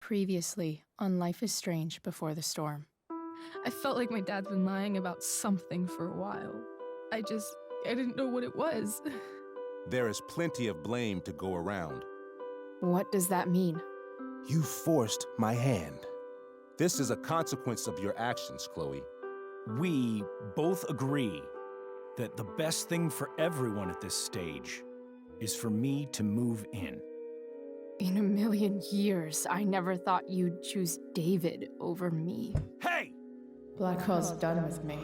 Previously on Life is Strange Before the Storm. I felt like my dad's been lying about something for a while. I didn't know what it was. There is plenty of blame to go around. What does that mean? You forced my hand. This is a consequence of your actions, Chloe. We both agree that the best thing for everyone at this stage is for me to move in. In a million years, I never thought you'd choose David over me. Hey! Blackwell's done with me.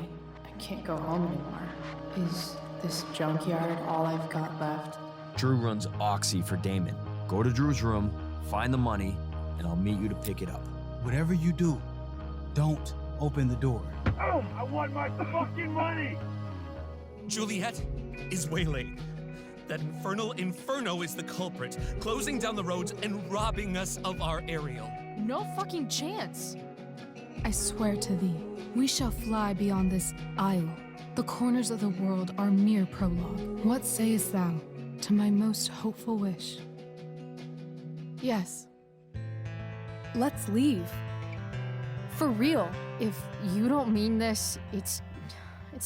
I can't go home anymore. Is this junkyard all I've got left? Drew runs Oxy for Damon. Go to Drew's room, find the money, and I'll meet you to pick it up. Whatever you do, don't open the door. Oh, I want my fucking money! Juliet is waylaid. That infernal inferno is the culprit, closing down the roads and robbing us of our aerial. No fucking chance. I swear to thee, we shall fly beyond this isle. The corners of the world are mere prologue. What sayest thou to my most hopeful wish? Yes. Let's leave. For real. If you don't mean this, it's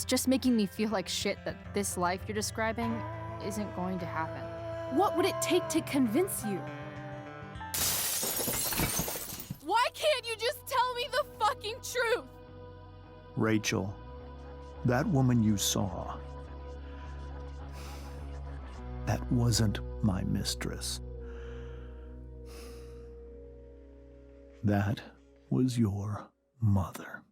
just making me feel like shit that this life you're describing isn't going to happen. What would it take to convince you? Why can't you just tell me the fucking truth? Rachel, that woman you saw, that wasn't my mistress. That was your mother.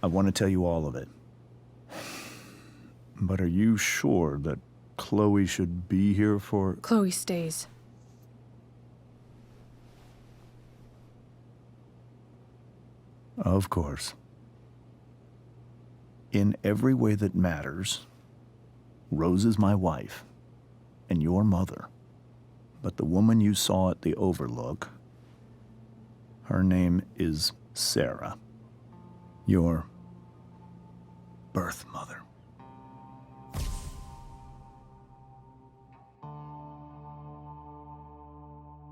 I want to tell you all of it. But are you sure that Chloe should be here for... Chloe stays. Of course. In every way that matters, Rose is my wife and your mother. But the woman you saw at the Overlook, her name is Sarah, your birth mother.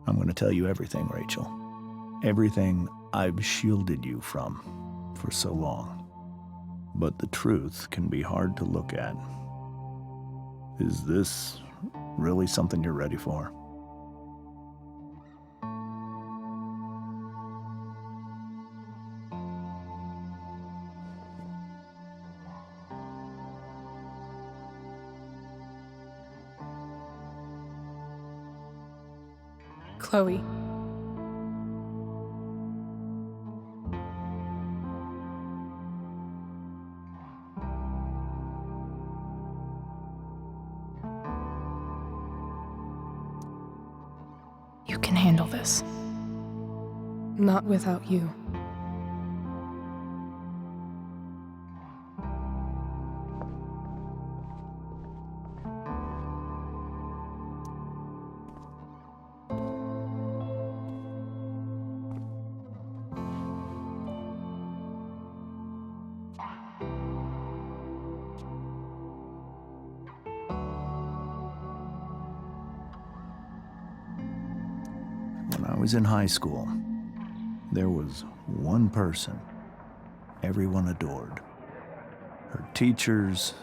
I'm going to tell you everything, Rachel. Everything I've shielded you from for so long. But the truth can be hard to look at. Is this really something you're ready for? Chloe. You can handle this. Not without you. When I was in high school, there was one person everyone adored. Her teachers,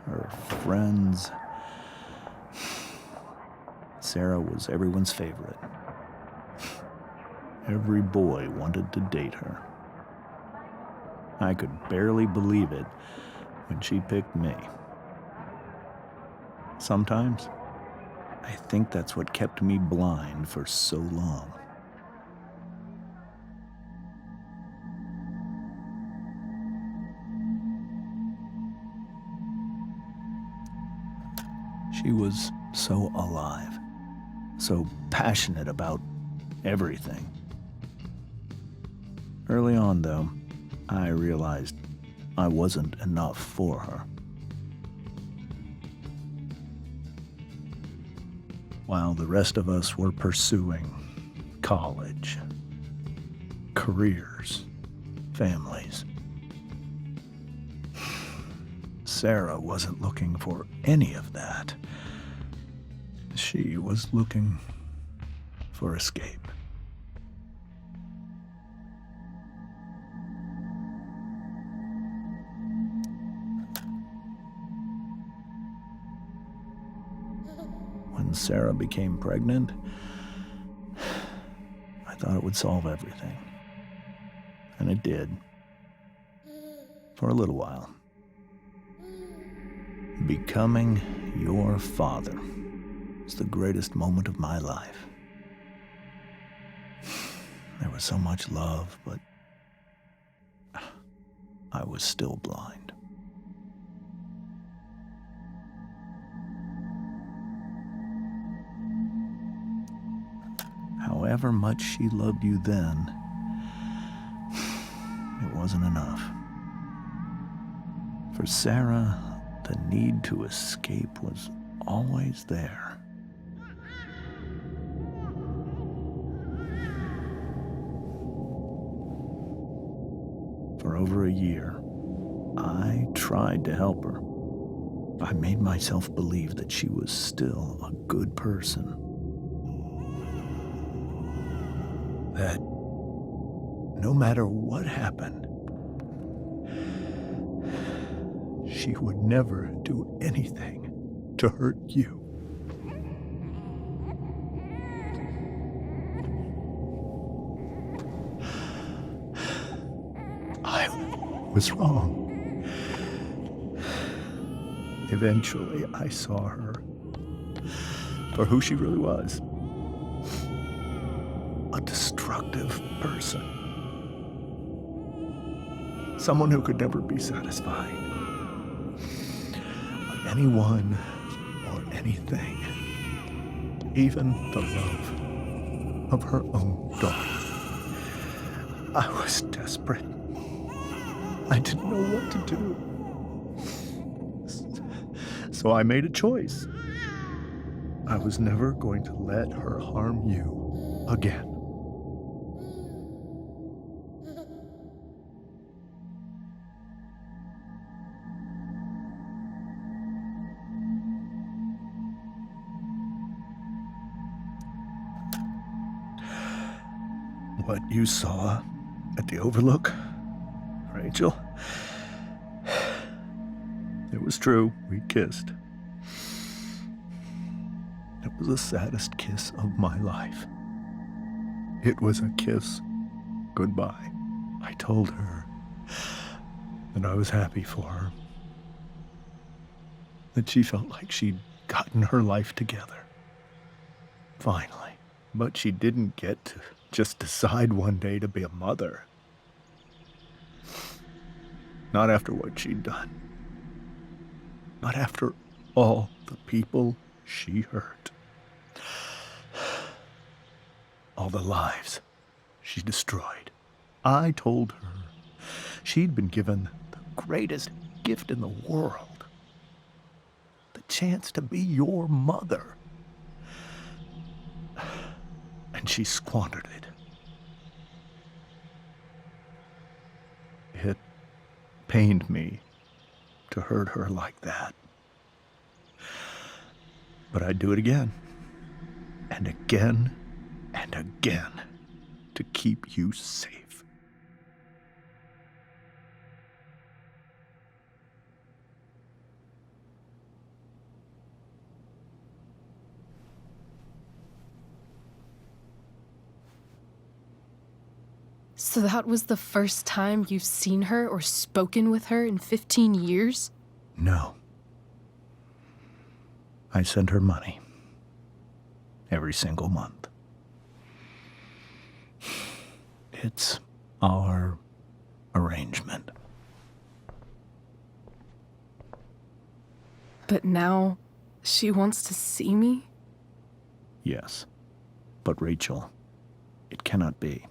her friends. Sarah was everyone's favorite. Every boy wanted to date her. I could barely believe it when she picked me. Sometimes, I think that's what kept me blind for so long. She was so alive, so passionate about everything. Early on, though, I realized I wasn't enough for her. While the rest of us were pursuing college, careers, families. Sarah wasn't looking for any of that. She was looking for escape. When Sarah became pregnant, I thought it would solve everything. And it did. For a little while. Becoming your father was the greatest moment of my life. There was so much love, but I was still blind. However much she loved you then, it wasn't enough. For Sarah, the need to escape was always there. For over a year, I tried to help her. I made myself believe that she was still a good person. That no matter what happened, she would never do anything to hurt you. I was wrong. Eventually, I saw her for who she really was. A destructive person. Someone who could never be satisfied by anyone or anything, even the love of her own daughter. I was desperate. I didn't know what to do. So I made a choice. I was never going to let her harm you again. What you saw at the Overlook, Rachel, it was true. We kissed. It was the saddest kiss of my life. It was a kiss goodbye. I told her that I was happy for her, that she felt like she'd gotten her life together. Finally. But she didn't get to just decide one day to be a mother. Not after what she'd done. Not after all the people she hurt. All the lives she destroyed. I told her she'd been given the greatest gift in the world. The chance to be your mother. And she squandered it. It pained me to hurt her like that. But I'd do it again, and again, and again, to keep you safe. So that was the first time you've seen her or spoken with her in 15 years? No. I sent her money. Every single month. It's our arrangement. But now she wants to see me? Yes. But Rachel, it cannot be.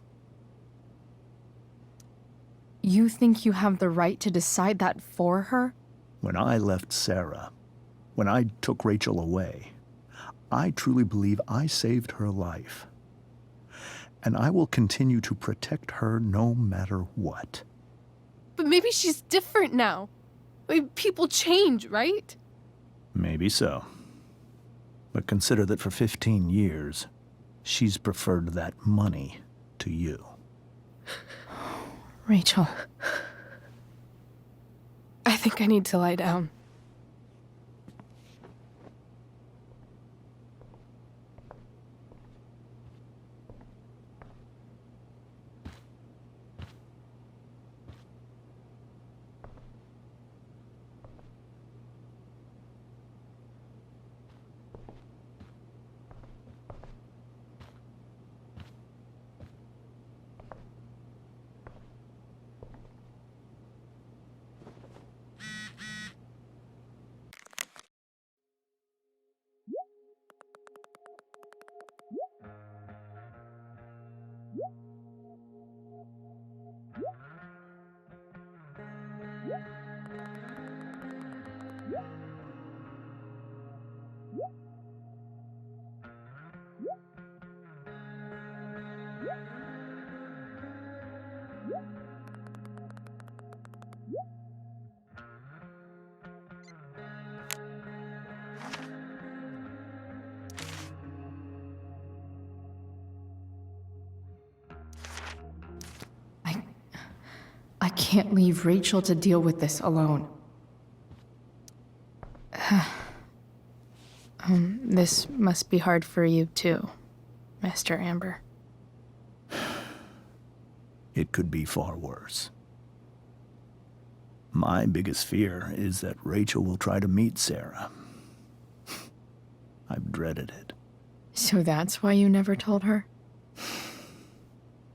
You think you have the right to decide that for her? When I left Sarah, when I took Rachel away, I truly believe I saved her life. and I will continue to protect her no matter what. But maybe she's different now. I mean, people change, right? Maybe so. But consider that for 15 years, she's preferred that money to you. Rachel. I think I need to lie down. I can't leave Rachel to deal with this alone. This must be hard for you too, Mr. Amber. It could be far worse. My biggest fear is that Rachel will try to meet Sarah. I've dreaded it. So that's why you never told her?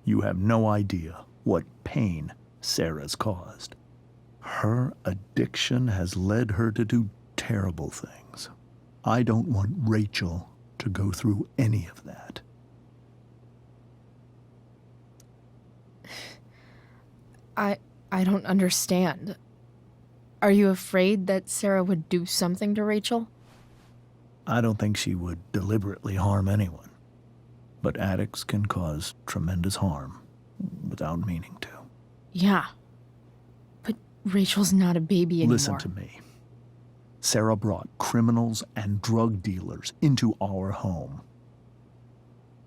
You have no idea what pain Sarah's caused. Her addiction has led her to do terrible things. I don't want Rachel to go through any of that. I don't understand. Are you afraid that Sarah would do something to Rachel? I don't think she would deliberately harm anyone. But addicts can cause tremendous harm without meaning to. Yeah. But Rachel's not a baby anymore. Listen to me. Sarah brought criminals and drug dealers into our home.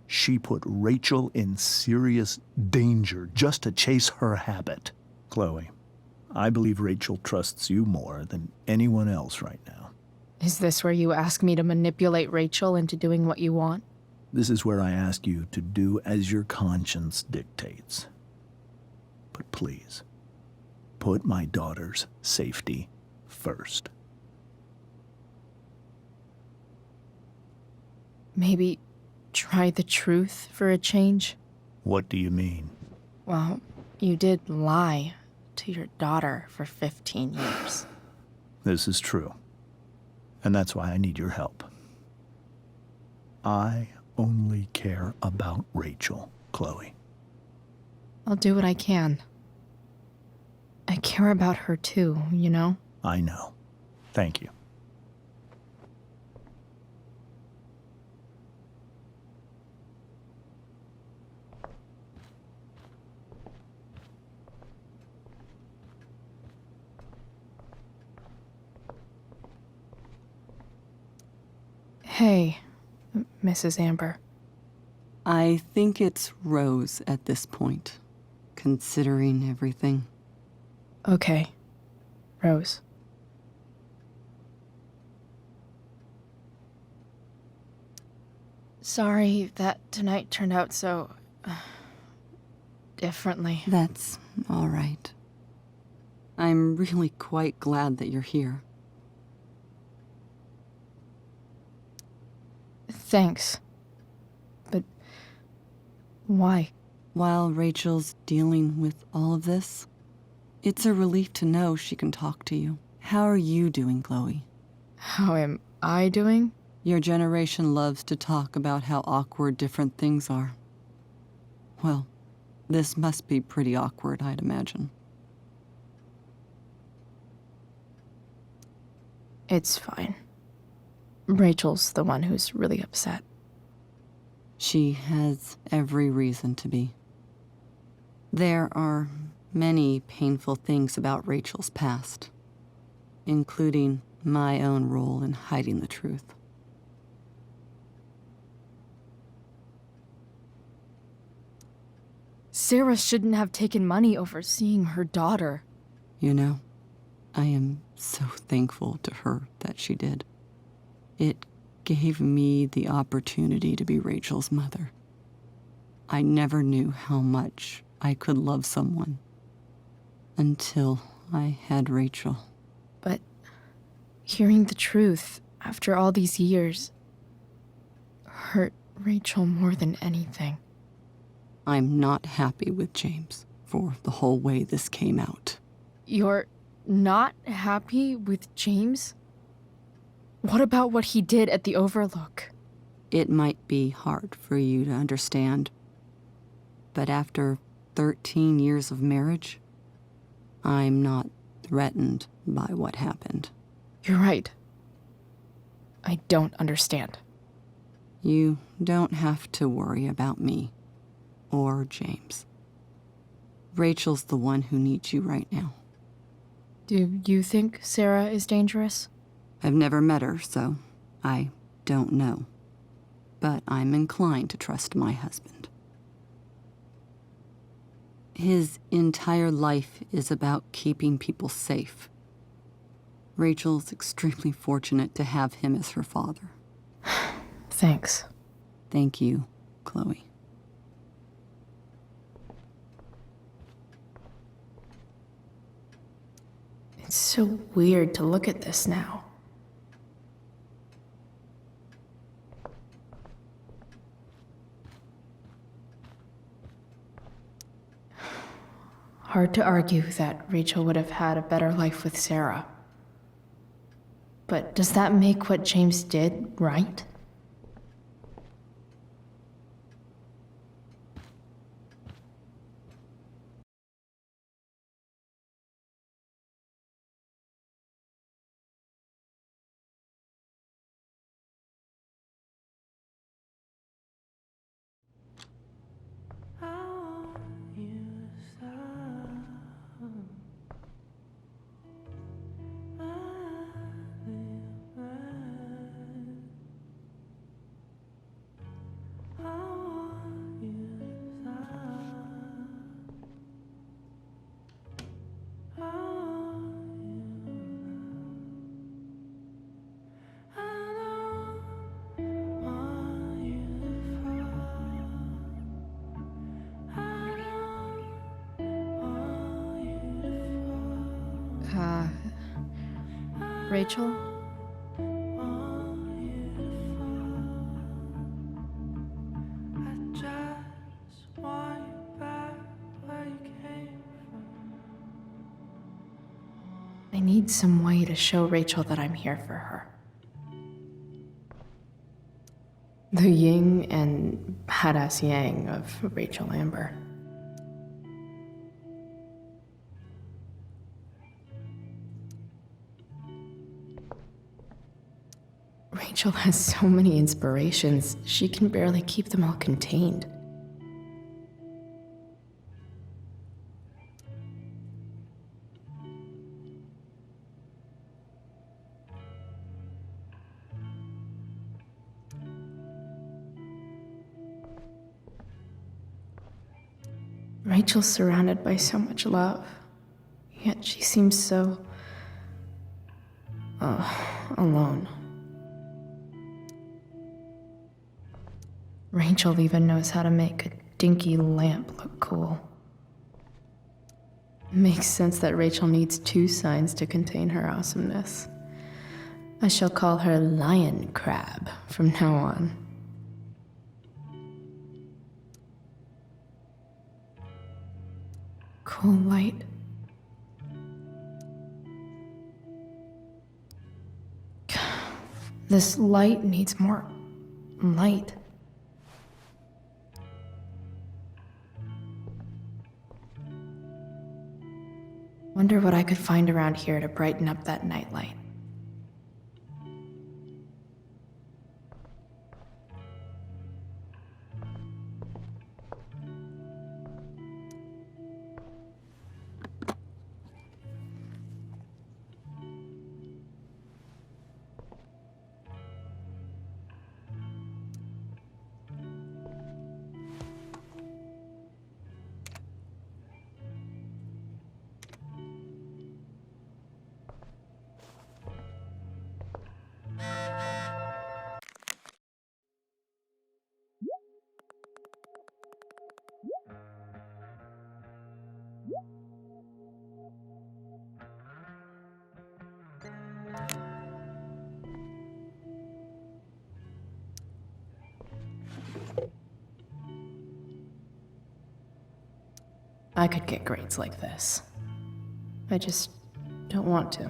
She put Rachel in serious danger just to chase her habit. Chloe, I believe Rachel trusts you more than anyone else right now. Is this where you ask me to manipulate Rachel into doing what you want? This is where I ask you to do as your conscience dictates. But please, put my daughter's safety first. Maybe try the truth for a change? What do you mean? Well, you did lie to your daughter for 15 years. This is true. And that's why I need your help. I only care about Rachel, Chloe. I'll do what I can. I care about her too, you know? I know. Thank you. Hey, Mrs. Amber. I think it's Rose at this point, considering everything. Okay, Rose. Sorry that tonight turned out so differently. That's all right. I'm really quite glad that you're here. Thanks. But why? While Rachel's dealing with all of this, it's a relief to know she can talk to you. How are you doing, Chloe? How am I doing? Your generation loves to talk about how awkward different things are. Well, this must be pretty awkward, I'd imagine. It's fine. Rachel's the one who's really upset. She has every reason to be. There are many painful things about Rachel's past, including my own role in hiding the truth. Sarah shouldn't have taken money over seeing her daughter. You know, I am so thankful to her that she did. It gave me the opportunity to be Rachel's mother. I never knew how much I could love someone until I had Rachel. But hearing the truth after all these years hurt Rachel more than anything. I'm not happy with James for the whole way this came out. You're not happy with James? What about what he did at the Overlook? It might be hard for you to understand, but after 13 years of marriage, I'm not threatened by what happened. You're right. I don't understand. You don't have to worry about me or James. Rachel's the one who needs you right now. Do you think Sarah is dangerous? I've never met her, so I don't know. But I'm inclined to trust my husband. His entire life is about keeping people safe. Rachel's extremely fortunate to have him as her father. Thanks. Thank you, Chloe. It's so weird to look at this now. Hard to argue that Rachel would have had a better life with Sarah. But does that make what James did right? Rachel? I need some way to show Rachel that I'm here for her. The yin and badass yang of Rachel Amber. Rachel has so many inspirations, she can barely keep them all contained. Rachel's surrounded by so much love, yet she seems so... alone. Rachel even knows how to make a dinky lamp look cool. It makes sense that Rachel needs two signs to contain her awesomeness. I shall call her Lion Crab from now on. Cool light. This light needs more light. Wonder what I could find around here to brighten up that nightlight. I could get grades like this. I just don't want to.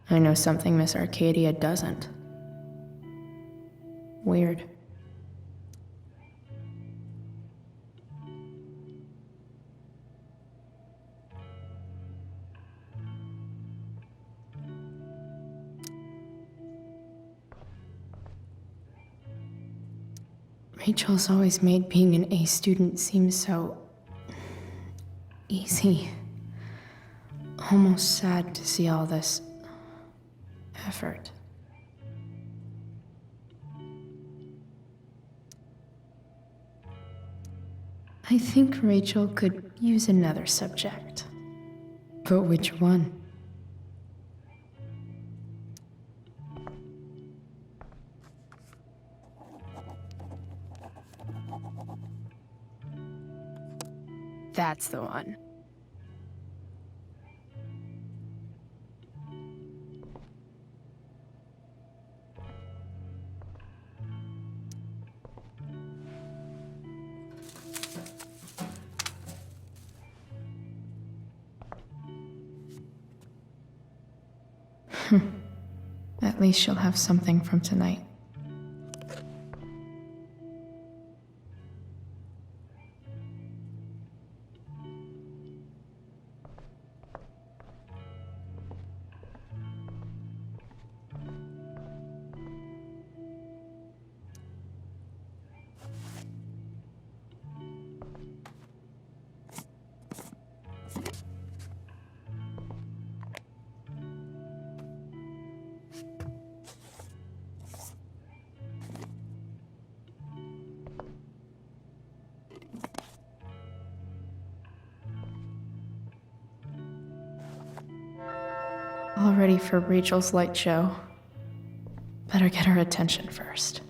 I know something Miss Arcadia doesn't. Weird. Rachel's always made being an A student seem so easy. Almost sad to see all this effort. I think Rachel could use another subject. But which one? That's the one. At least she'll have something from tonight. All ready for Rachel's light show. Better get her attention first.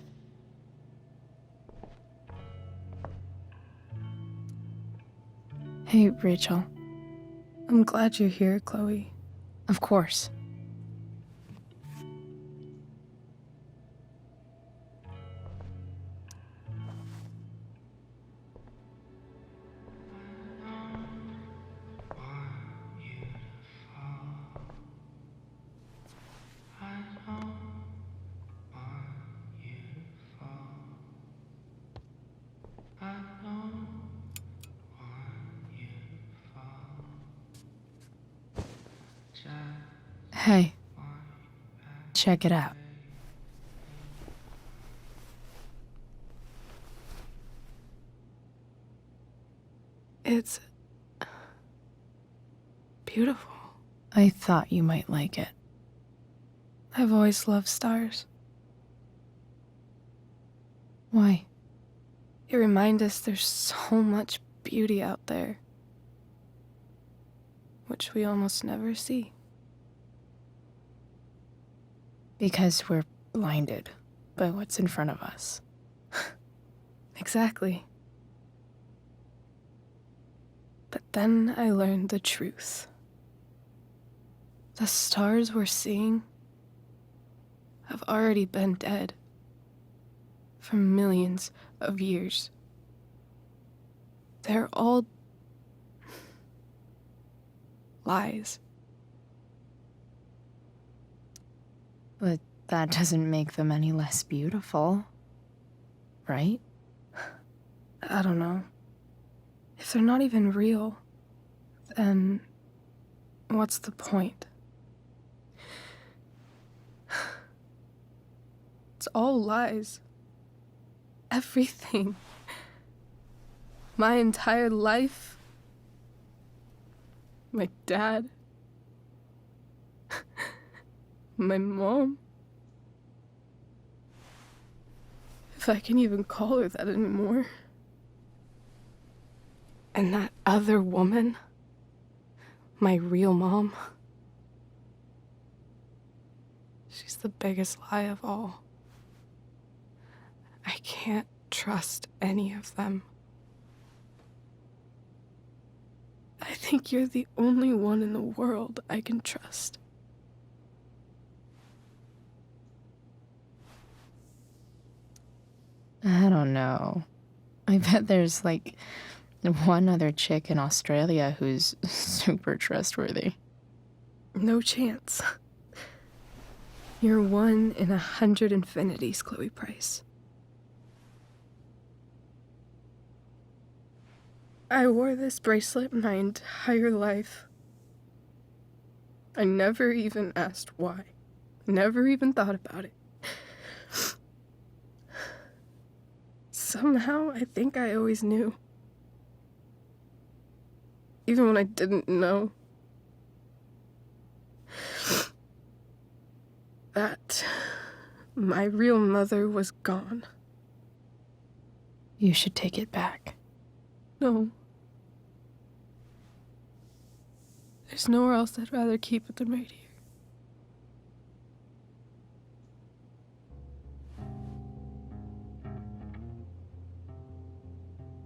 Hey, Rachel. I'm glad you're here, Chloe. Of course. Hey, check it out. It's beautiful. I thought you might like it. I've always loved stars. Why? They remind us there's so much beauty out there, which we almost never see. Because we're blinded by what's in front of us. Exactly. But then I learned the truth. The stars we're seeing have already been dead for millions of years. They're all lies. But that doesn't make them any less beautiful, right? I don't know. If they're not even real, then what's the point? It's all lies. Everything. My entire life. My dad. My mom. If I can even call her that anymore. And that other woman, my real mom, she's the biggest lie of all. I can't trust any of them. I think you're the only one in the world I can trust. I don't know. I bet there's like one other chick in Australia who's super trustworthy. No chance. You're 1 in 100 infinities, Chloe Price. I wore this bracelet my entire life. I never even asked why. Never even thought about it. Somehow, I think I always knew. Even when I didn't know. That my real mother was gone. You should take it back. No. There's nowhere else I'd rather keep it than right here.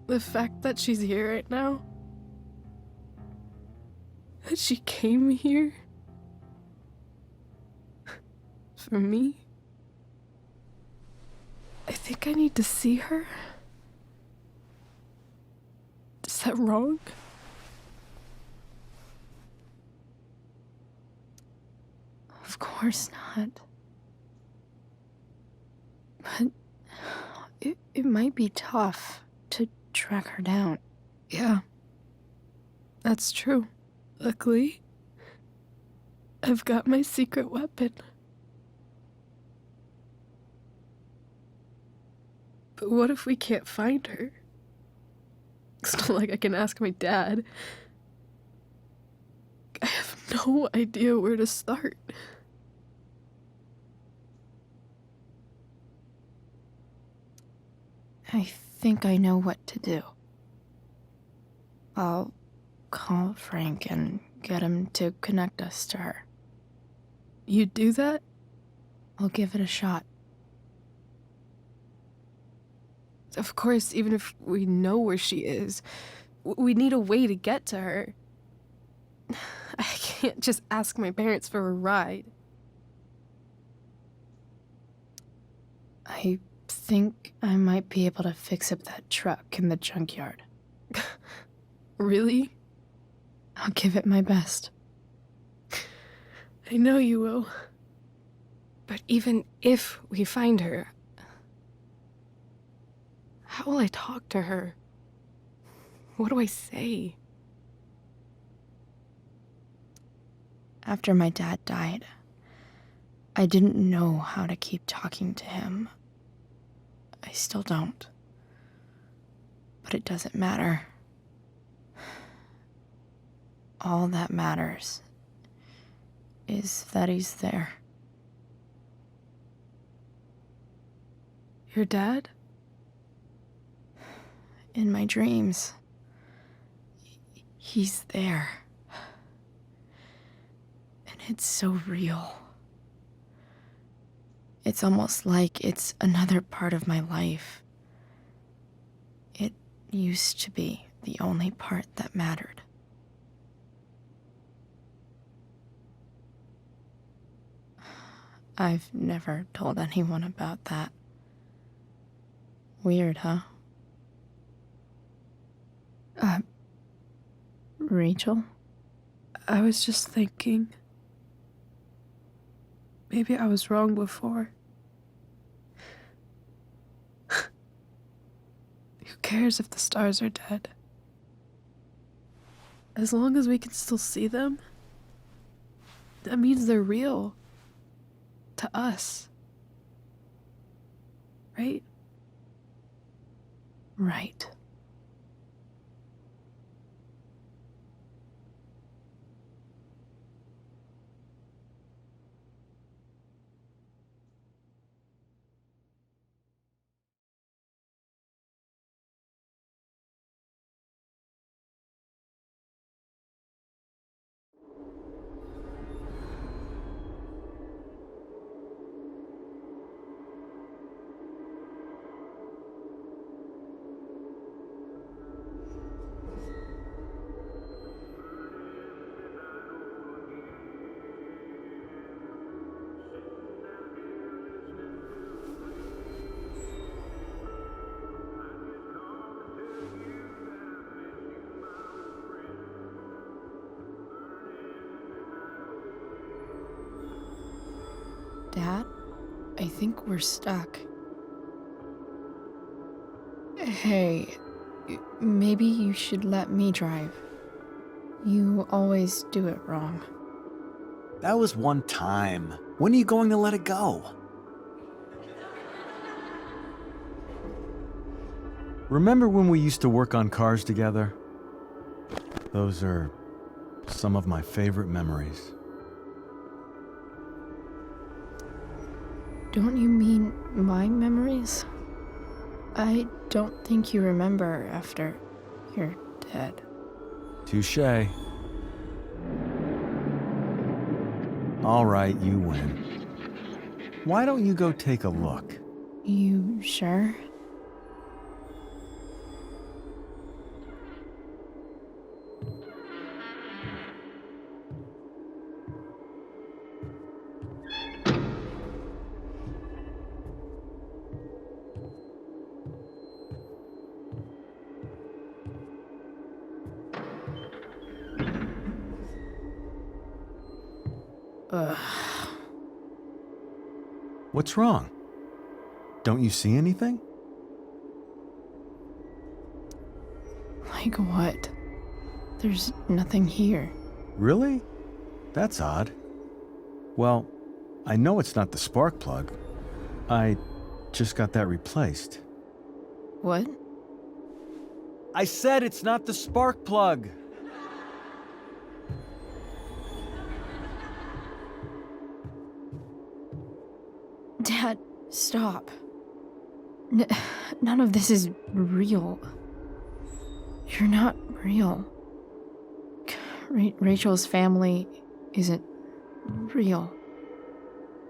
The fact that she's here right now, that she came here for me, I think I need to see her. Is that wrong? Of course not. But it might be tough to track her down. Yeah, that's true. Luckily, I've got my secret weapon. But what if we can't find her? It's not like I can ask my dad. I have no idea where to start. I think I know what to do. I'll call Frank and get him to connect us to her. You'd do that? I'll give it a shot. Of course, even if we know where she is, we need a way to get to her. I can't just ask my parents for a ride. I think I might be able to fix up that truck in the junkyard. Really? I'll give it my best. I know you will. But even if we find her, how will I talk to her? What do I say? After my dad died, I didn't know how to keep talking to him. I still don't. But it doesn't matter. All that matters is that he's there. Your dad? In my dreams, he's there. And it's so real. It's almost like it's another part of my life. It used to be the only part that mattered. I've never told anyone about that. Weird, huh? Rachel? I was just thinking. Maybe I was wrong before. Who cares if the stars are dead? As long as we can still see them, that means they're real. To us. Right? Right. Dad, I think we're stuck. Hey, maybe you should let me drive. You always do it wrong. That was one time. When are you going to let it go? Remember when we used to work on cars together? Those are some of my favorite memories. Don't you mean my memories? I don't think you remember after you're dead. Touché. All right, you win. Why don't you go take a look? You sure? Ugh. What's wrong? Don't you see anything? Like what? There's nothing here. Really? That's odd. Well, I know it's not the spark plug. I just got that replaced. What? I said it's not the spark plug! Dad, stop. None of this is real. You're not real. Rachel's family isn't real.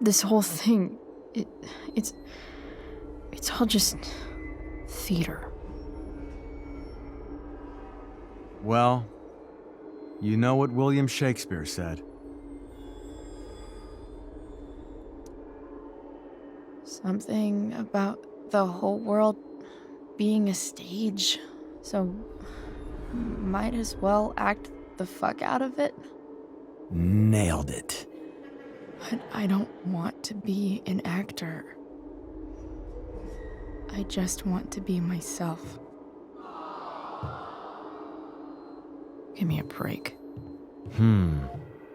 This whole thing, it's all just theater. Well, you know what William Shakespeare said. Something about the whole world being a stage, so might as well act the fuck out of it. Nailed it. But I don't want to be an actor. I just want to be myself. Give me a break.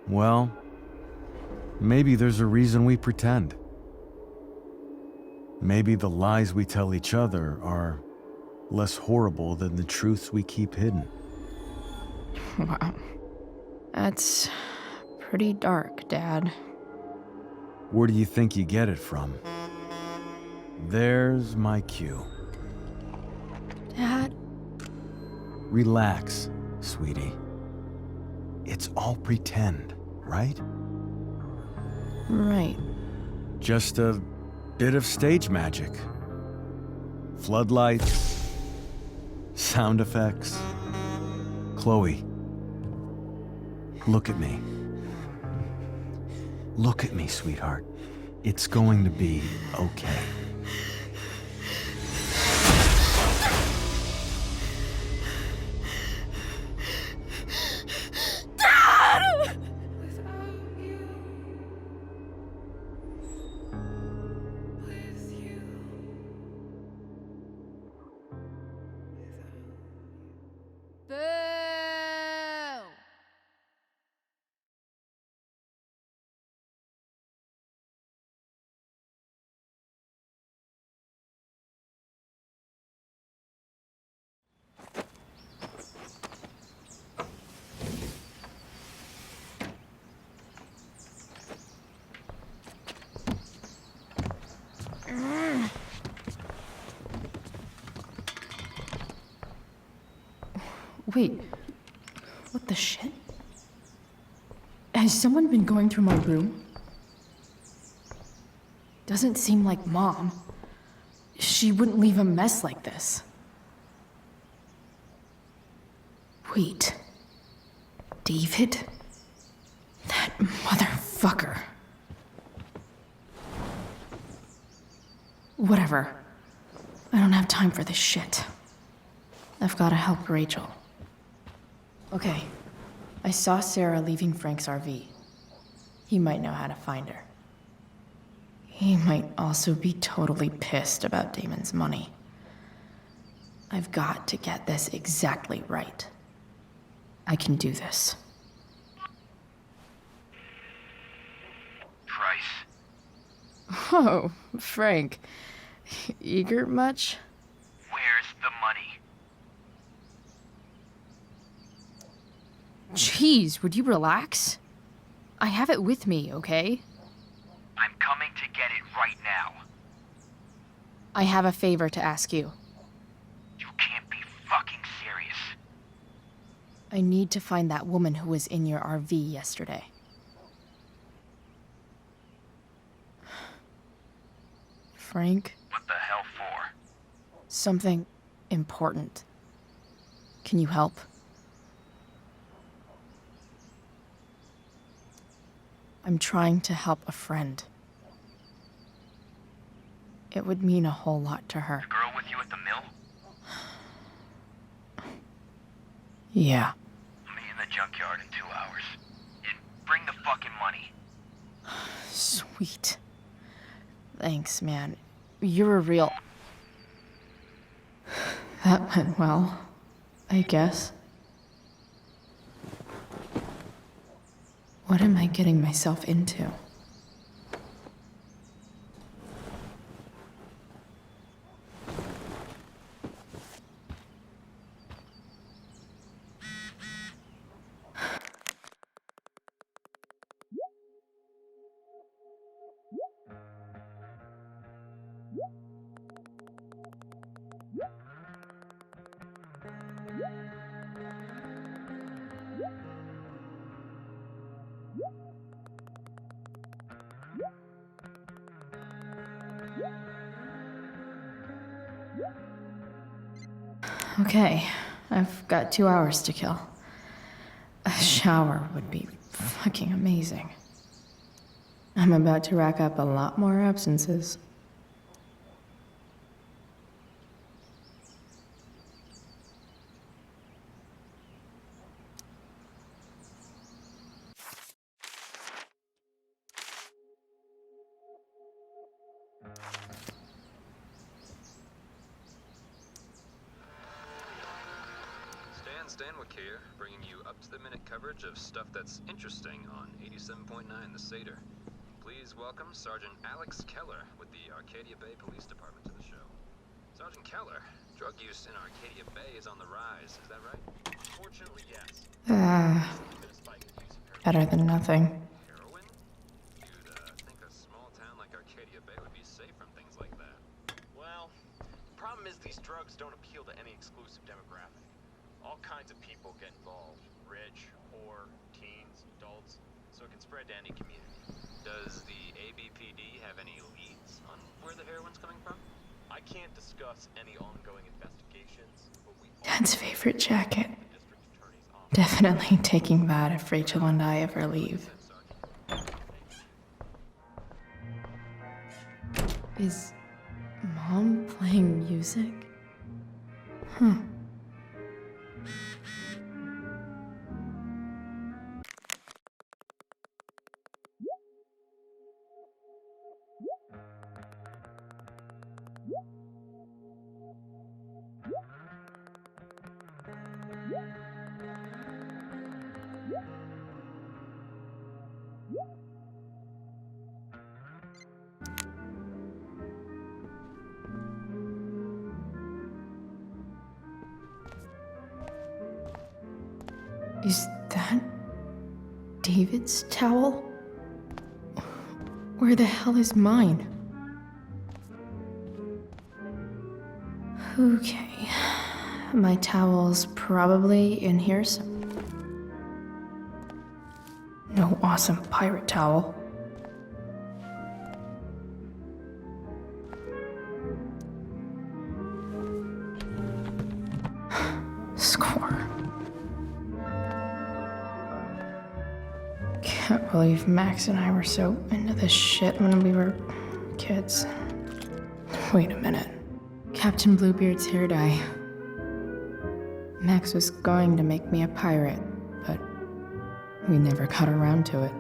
Well, maybe there's a reason we pretend. Maybe the lies we tell each other are less horrible than the truths we keep hidden. Wow. That's pretty dark, Dad. Where do you think you get it from? There's my cue. Dad? Relax, sweetie. It's all pretend, right? Right. Just a bit of stage magic. Floodlights, sound effects. Chloe, look at me. Look at me, sweetheart. It's going to be okay. Wait, what the shit? Has someone been going through my room? Doesn't seem like Mom. She wouldn't leave a mess like this. Wait. David? That motherfucker. Whatever. I don't have time for this shit. I've gotta help Rachel. Okay. I saw Sarah leaving Frank's RV. He might know how to find her. He might also be totally pissed about Damon's money. I've got to get this exactly right. I can do this. Price. Whoa, Frank. Eager much? Where's the money? Jeez, would you relax? I have it with me, okay? I'm coming to get it right now. I have a favor to ask you. You can't be fucking serious. I need to find that woman who was in your RV yesterday. Frank? What the hell for? Something important. Can you help? I'm trying to help a friend. It would mean a whole lot to her. The girl with you at the mill? Yeah. Meet in the junkyard in 2 hours. And bring the fucking money. Sweet. Thanks, man. You're a real... That went well, I guess. What am I getting myself into? Okay, I've got 2 hours to kill. A shower would be fucking amazing. I'm about to rack up a lot more absences. Stanwyck here, bringing you up-to-the-minute coverage of stuff that's interesting on 87.9 The Satyr. Please welcome Sergeant Alex Keller with the Arcadia Bay Police Department to the show. Sergeant Keller, drug use in Arcadia Bay is on the rise, is that right? Fortunately, yes. Better than nothing. Heroin? You'd think a small town like Arcadia Bay would be safe from things like that. Well, the problem is these drugs don't appeal to any exclusive demographic. All kinds of people get involved. Rich, poor, teens, adults, so it can spread to any community. Does the ABPD have any leads on where the heroin's coming from? I can't discuss any ongoing investigations, but we... Dad's favorite jacket. Definitely taking that if Rachel and I ever leave. Is Mom playing music? Huh. Is that David's towel? Where the hell is mine? Okay, my towel's probably in here No awesome pirate towel. Score. Can't believe Max and I were so into this shit when we were kids. Wait a minute. Captain Bluebeard's hair dye. Max was going to make me a pirate, but we never got around to it.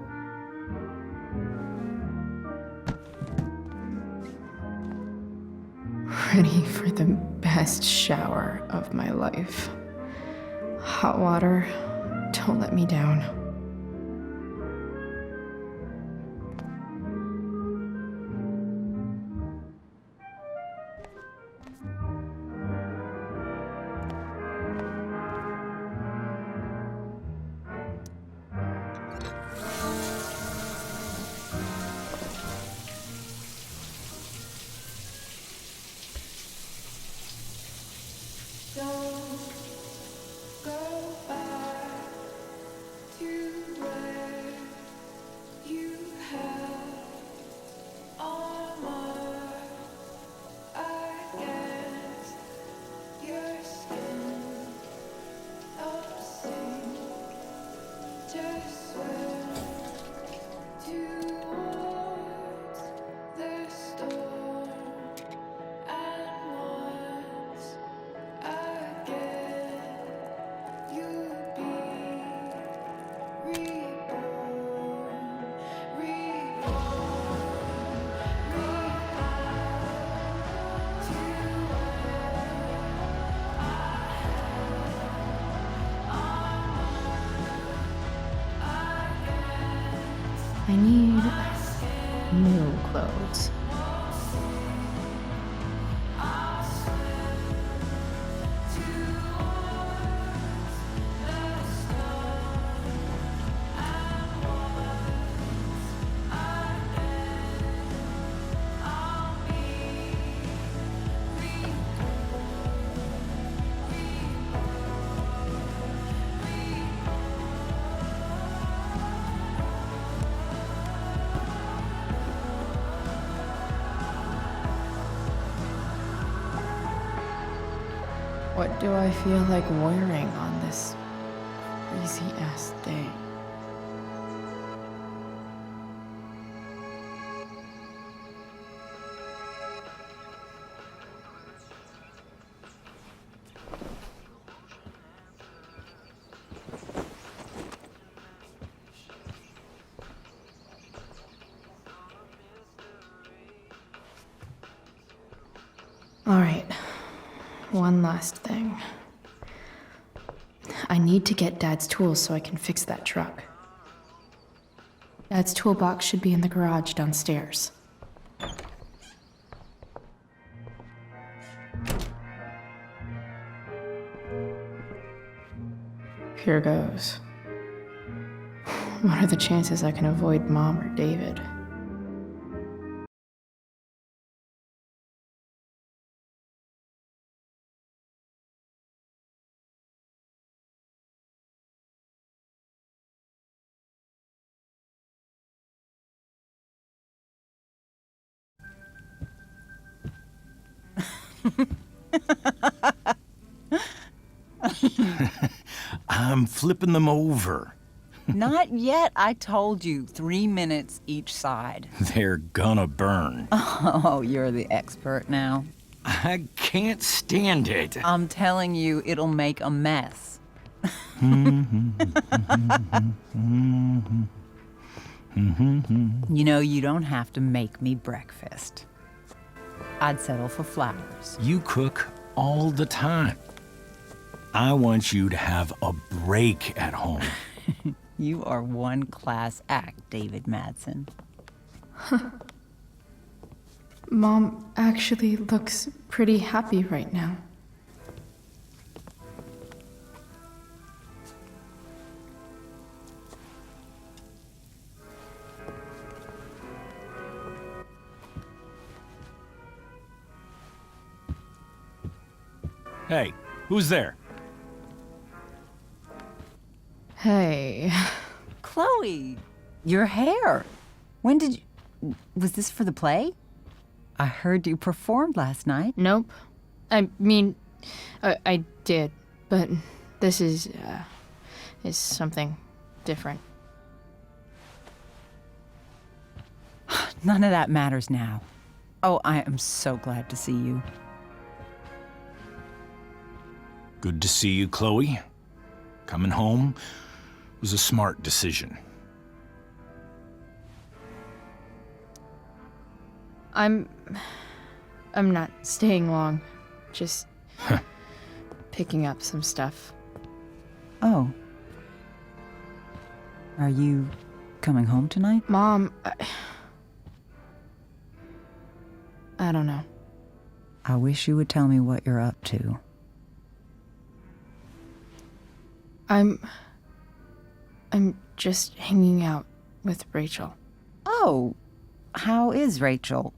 ready for the best shower of my life. Hot water, don't let me down. I need new clothes. What do I feel like wearing on this crazy-ass day? All right. One last thing. I need to get Dad's tools so I can fix that truck. Dad's toolbox should be in the garage downstairs. Here goes. What are the chances I can avoid Mom or David? I'm flipping them over. Not yet. I told you, 3 minutes each side. They're gonna burn. Oh, you're the expert now. I can't stand it. I'm telling you, it'll make a mess. You know, you don't have to make me breakfast. I'd settle for flowers. You cook all the time. I want you to have a break at home. You are one class act, David Madsen. Mom actually looks pretty happy right now. Hey, who's there? Hey. Chloe, your hair. When did you... Was this for the play? I heard you performed last night. Nope. I mean, I did, but this is something different. None of that matters now. Oh, I am so glad to see you. Good to see you, Chloe. Coming home was a smart decision. I'm not staying long. Just picking up some stuff. Oh. Are you coming home tonight? Mom, I don't know. I wish you would tell me what you're up to. I'm just hanging out with Rachel. Oh, how is Rachel?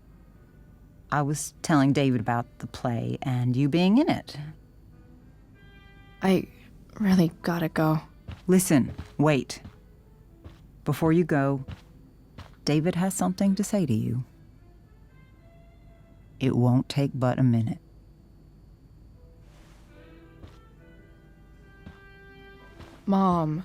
I was telling David about the play and you being in it. I really gotta go. Listen, wait. Before you go, David has something to say to you. It won't take but a minute. Mom.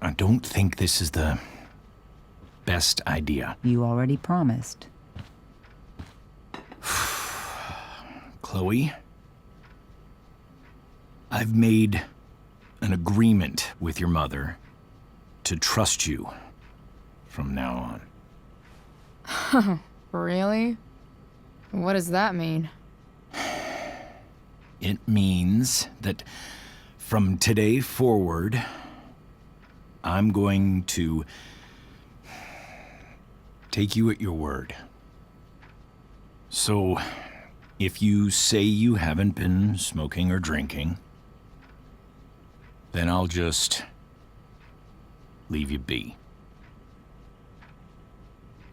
I don't think this is the best idea. You already promised. Chloe, I've made an agreement with your mother to trust you from now on. Really? What does that mean? It means that from today forward, I'm going to take you at your word. So, if you say you haven't been smoking or drinking, then I'll just leave you be.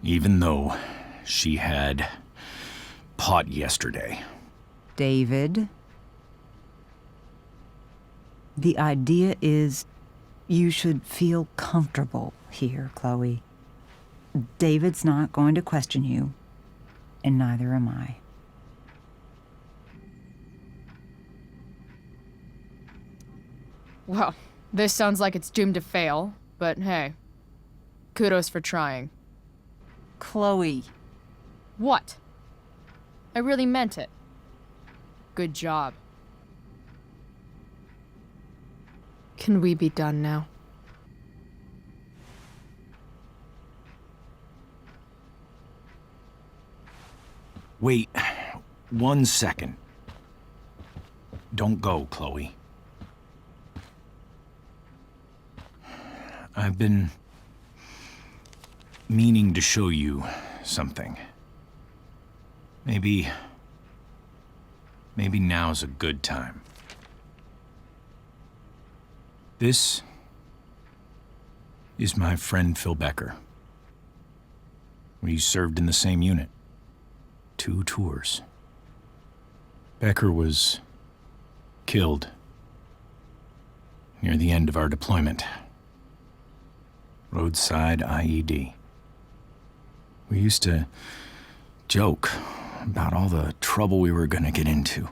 Even though she had pot yesterday. David, the idea is you should feel comfortable here, Chloe. David's not going to question you, and neither am I. Well, this sounds like it's doomed to fail, but hey, kudos for trying. Chloe. What? I really meant it. Good job. Can we be done now? Wait 1 second. Don't go, Chloe. I've been meaning to show you something. Maybe now's a good time. This is my friend Phil Becker. We served in the same unit. 2 tours. Becker was killed near the end of our deployment. Roadside IED. We used to joke about all the trouble we were gonna get into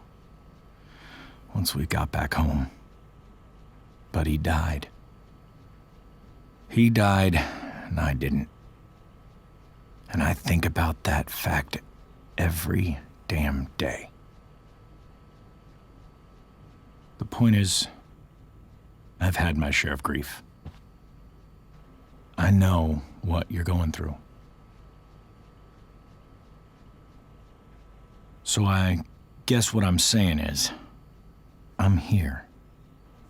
once we got back home. But he died. He died, and I didn't. And I think about that fact every damn day. The point is, I've had my share of grief. I know what you're going through. So I guess what I'm saying is, I'm here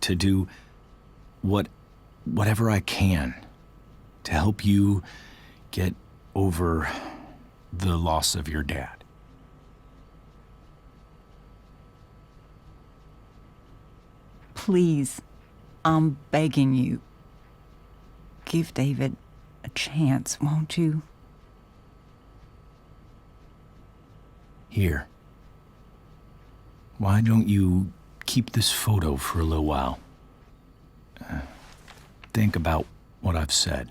to do whatever I can to help you get over the loss of your dad. Please, I'm begging you. Give David a chance, won't you? Here. Why don't you keep this photo for a little while? Think about what I've said.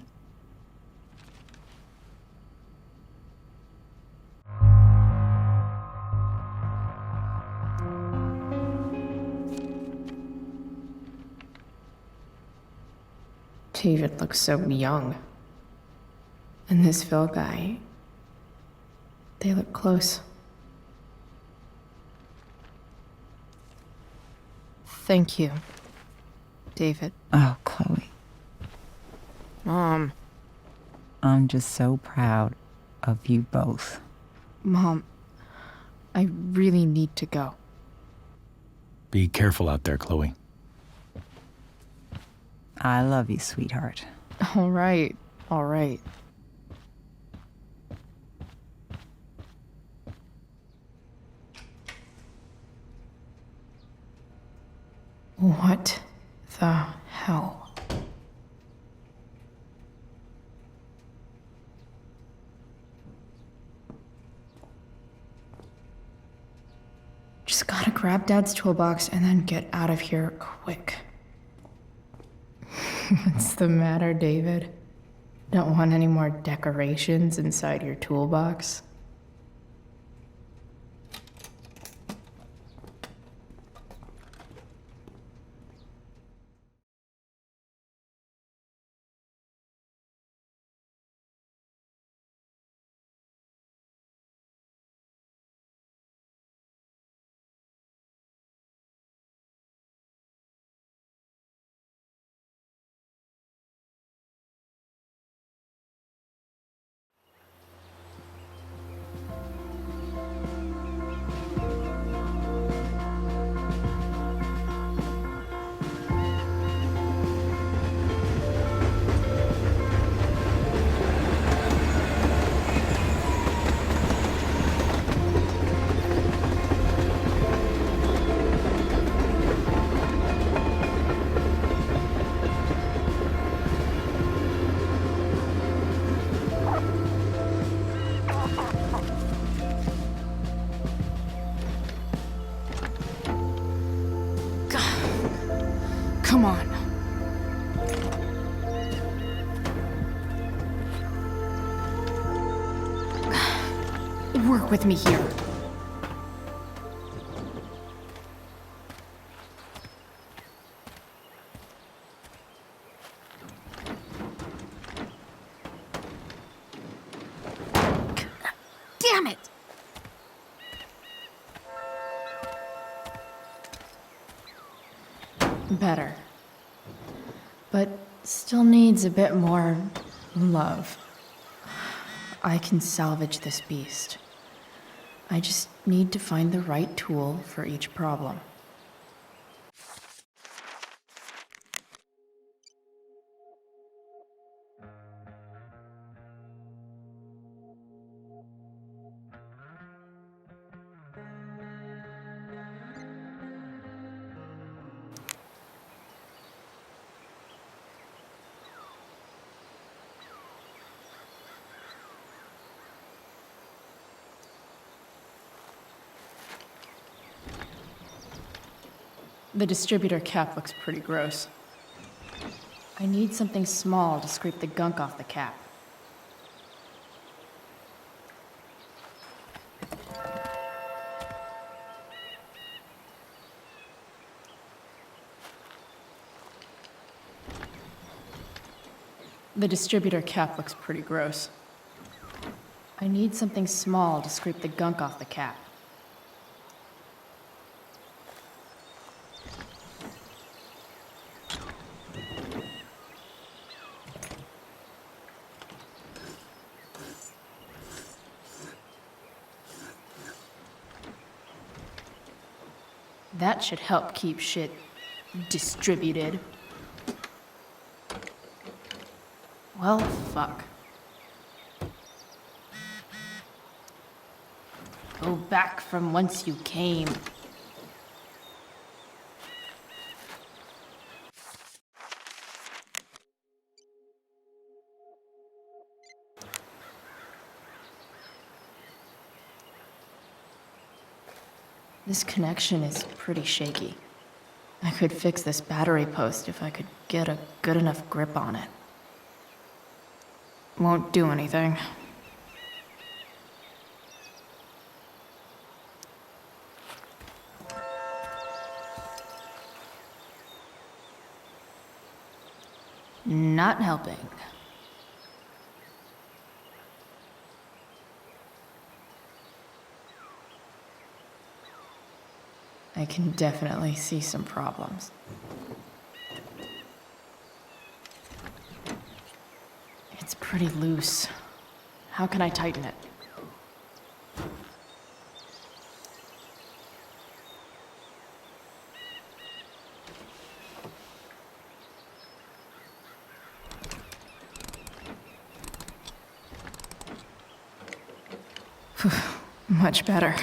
David looks so young. And this Phil guy, they look close. Thank you, David. Oh, Chloe. Mom. I'm just so proud of you both. Mom, I really need to go. Be careful out there, Chloe. I love you, sweetheart. All right, all right. What the hell? Just gotta grab Dad's toolbox and then get out of here quick. What's the matter, David? Don't want any more decorations inside your toolbox? Come on. Work with me here. Damn it! Better. But still needs a bit more love. I can salvage this beast. I just need to find the right tool for each problem. The distributor cap looks pretty gross. I need something small to scrape the gunk off the cap. The distributor cap looks pretty gross. I need something small to scrape the gunk off the cap. That should help keep shit distributed. Well, fuck. Go back from whence you came. This connection is pretty shaky. I could fix this battery post if I could get a good enough grip on it. Won't do anything. Not helping. I can definitely see some problems. pretty loose. How can I tighten it? Much better.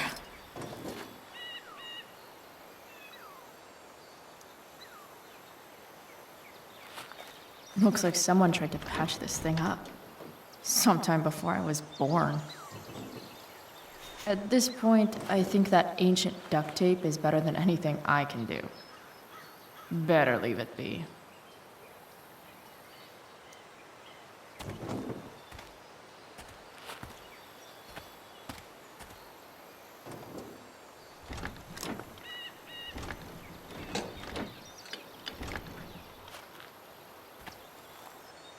Looks like someone tried to patch this thing up. Sometime before I was born. At this point, I think that ancient duct tape is better than anything I can do. Better leave it be.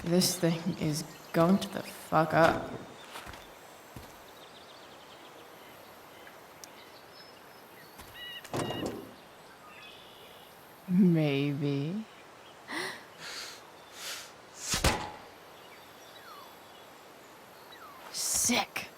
This thing is going to the fuck up. Maybe. Sick.